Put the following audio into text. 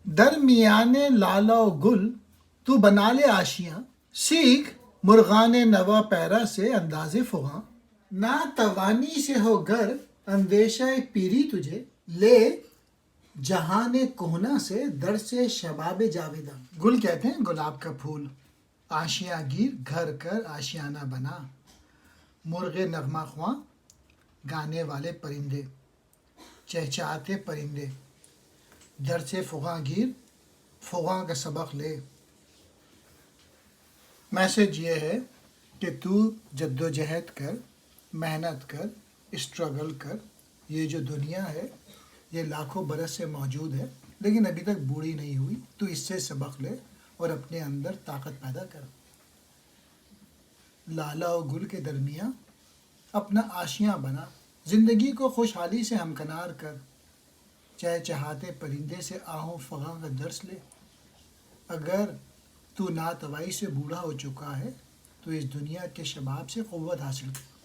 درمیان لالا و گل تو بنا لے آشیاں، سیکھ مرغان نوا پیرا سے انداز فغاں، نہ توانی سے ہو گر اندیشہ پیری تجھے، لے جہان کہنا سے در سے شباب جاویداں۔ گل کہتے ہیں گلاب کا پھول، آشیاں گیر گھر کر آشیانہ بنا، مرغ نغمہ خواں گانے والے پرندے، چہچہاتے پرندے، در سے فغاں گیر، فغاں کا سبق لے۔ میسج یہ ہے کہ تو جد و جہد کر، محنت کر، اسٹرگل کر۔ یہ جو دنیا ہے یہ لاکھوں برس سے موجود ہے لیکن ابھی تک بوڑھی نہیں ہوئی، تو اس سے سبق لے اور اپنے اندر طاقت پیدا کر۔ لالا و گل کے درمیان اپنا آشیاں بنا، زندگی کو خوشحالی سے ہمکنار کر، چہچہاتے پرندے سے آہو فغاں کا درس لے۔ اگر تو ناتوائی سے بوڑھا ہو چکا ہے تو اس دنیا کے شباب سے قوت حاصل کر۔